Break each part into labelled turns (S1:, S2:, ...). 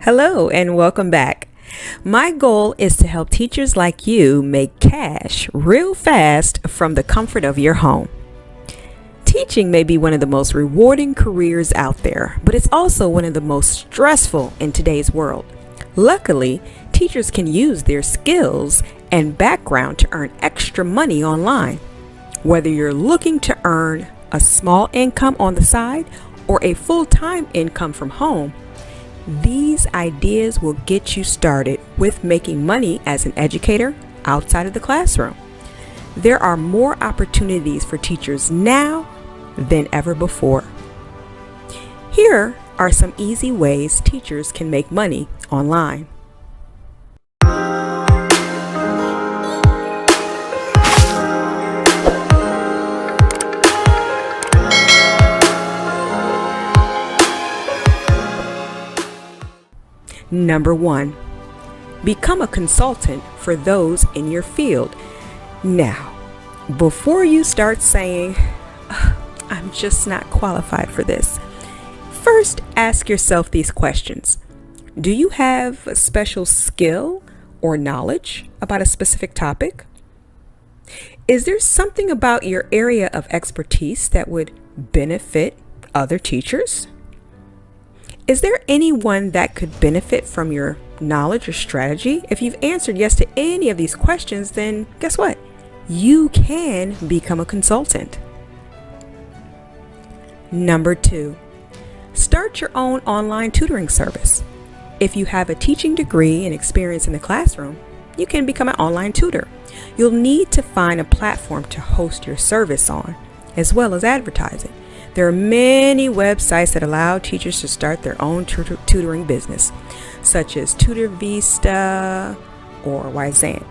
S1: Hello and welcome back. My goal is to help teachers like you make cash real fast from the comfort of your home. Teaching may be one of the most rewarding careers out there, but it's also one of the most stressful in today's world. Luckily, teachers can use their skills and background to earn extra money online. Whether you're looking to earn a small income on the side or a full-time income from home, these ideas will get you started with making money as an educator outside of the classroom. There are more opportunities for teachers now than ever before. Here are some easy ways teachers can make money online. Number 1, become a consultant for those in your field. Now, before you start saying, I'm just not qualified for this, first ask yourself these questions. Do you have a special skill or knowledge about a specific topic? Is there something about your area of expertise that would benefit other teachers? Is there anyone that could benefit from your knowledge or strategy? If you've answered yes to any of these questions, then guess what? You can become a consultant. Number 2, start your own online tutoring service. If you have a teaching degree and experience in the classroom, you can become an online tutor. You'll need to find a platform to host your service on, as well as advertise it. There are many websites that allow teachers to start their own tutoring business, such as TutorVista or Wyzant.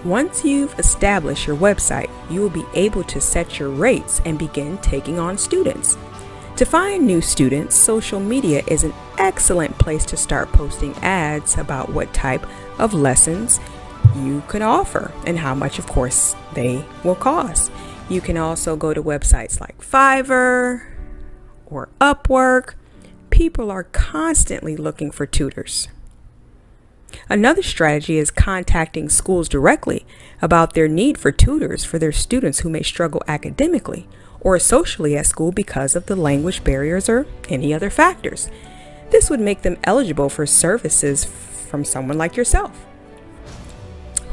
S1: Once you've established your website, you will be able to set your rates and begin taking on students. To find new students, social media is an excellent place to start posting ads about what type of lessons you can offer and how much, of course, they will cost. You can also go to websites like Fiverr or Upwork. People are constantly looking for tutors. Another strategy is contacting schools directly about their need for tutors for their students who may struggle academically or socially at school because of the language barriers or any other factors. This would make them eligible for services from someone like yourself,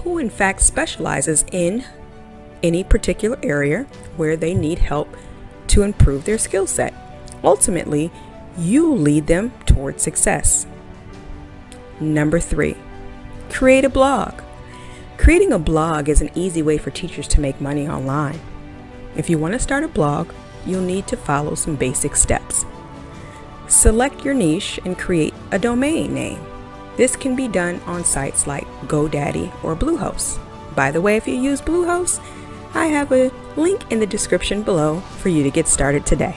S1: who in fact specializes in any particular area where they need help to improve their skill set. Ultimately, you'll lead them towards success. Number 3, create a blog. Creating a blog is an easy way for teachers to make money online. If you want to start a blog, you'll need to follow some basic steps. Select your niche and create a domain name. This can be done on sites like GoDaddy or Bluehost. By the way, if you use Bluehost, I have a link in the description below for you to get started today.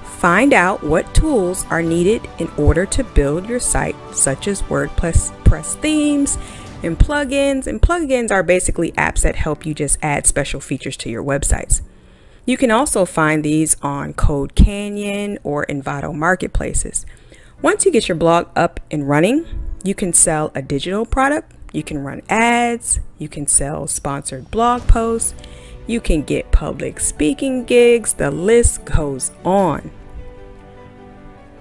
S1: Find out what tools are needed in order to build your site, such as WordPress themes and plugins. And plugins are basically apps that help you just add special features to your websites. You can also find these on CodeCanyon or Envato marketplaces. Once you get your blog up and running, you can sell a digital product. You can run ads, you can sell sponsored blog posts, you can get public speaking gigs, the list goes on.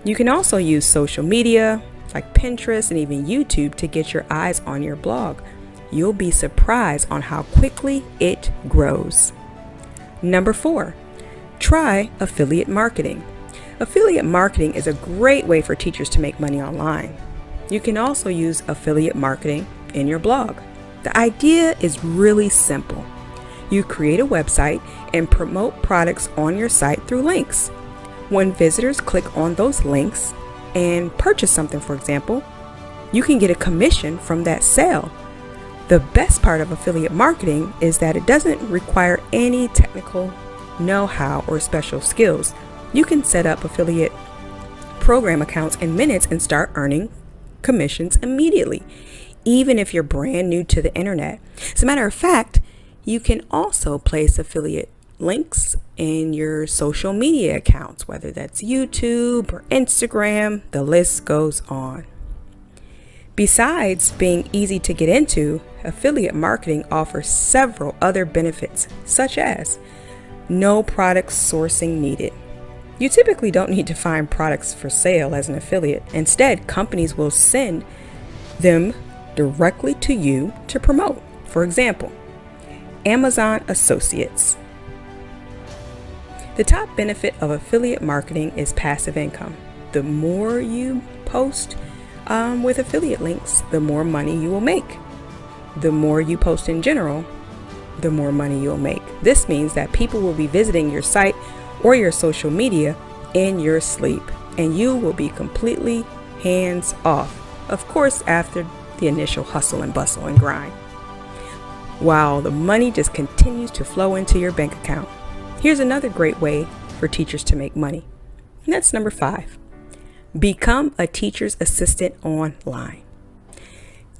S1: You can also use social media like Pinterest and even YouTube to get your eyes on your blog. You'll be surprised on how quickly it grows. Number 4, try affiliate marketing. Affiliate marketing is a great way for teachers to make money online. You can also use affiliate marketing in your blog. The idea is really simple. You create a website and promote products on your site through links. When visitors click on those links and purchase something, for example, you can get a commission from that sale. The best part of affiliate marketing is that it doesn't require any technical know-how or special skills. You can set up affiliate program accounts in minutes and start earning commissions immediately, even if you're brand new to the internet. As a matter of fact, you can also place affiliate links in your social media accounts, whether that's YouTube or Instagram, the list goes on. Besides being easy to get into, affiliate marketing offers several other benefits, such as no product sourcing needed. You typically don't need to find products for sale as an affiliate. Instead, companies will send them directly to you to promote. For example, Amazon Associates. The top benefit of affiliate marketing is passive income. The more you post with affiliate links, the more money you will make. The more you post in general, the more money you'll make. This means that people will be visiting your site or your social media in your sleep, and you will be completely hands off. Of course, after the initial hustle and bustle and grind, while the money just continues to flow into your bank account. Here's another great way for teachers to make money. And that's number 5. Become a teacher's assistant online.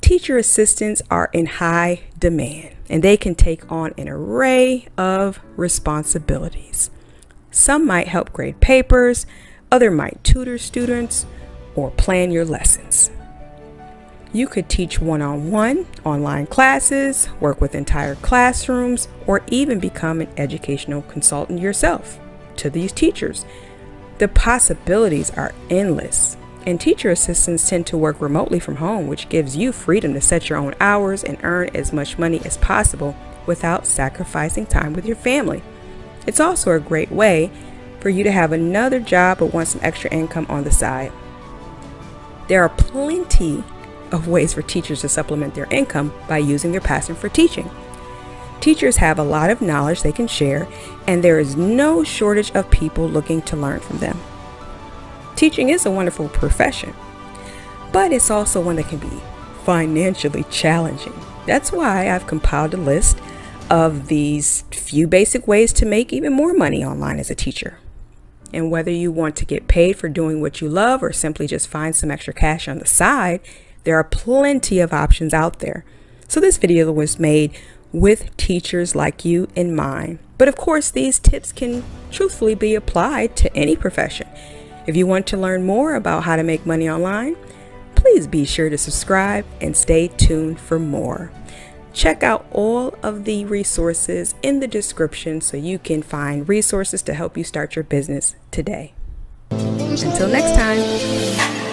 S1: Teacher assistants are in high demand, and they can take on an array of responsibilities. Some might help grade papers, others might tutor students or plan your lessons. You could teach one-on-one, online classes, work with entire classrooms, or even become an educational consultant yourself to these teachers. The possibilities are endless, and teacher assistants tend to work remotely from home, which gives you freedom to set your own hours and earn as much money as possible without sacrificing time with your family. It's also a great way for you to have another job but want some extra income on the side. There are plenty of ways for teachers to supplement their income by using their passion for teaching. Teachers have a lot of knowledge they can share, and there is no shortage of people looking to learn from them. Teaching is a wonderful profession, but it's also one that can be financially challenging. That's why I've compiled a list of these few basic ways to make even more money online as a teacher. And whether you want to get paid for doing what you love or simply just find some extra cash on the side, there are plenty of options out there. So this video was made with teachers like you in mind. But of course, these tips can truthfully be applied to any profession. If you want to learn more about how to make money online, please be sure to subscribe and stay tuned for more. Check out all of the resources in the description so you can find resources to help you start your business today. Until next time.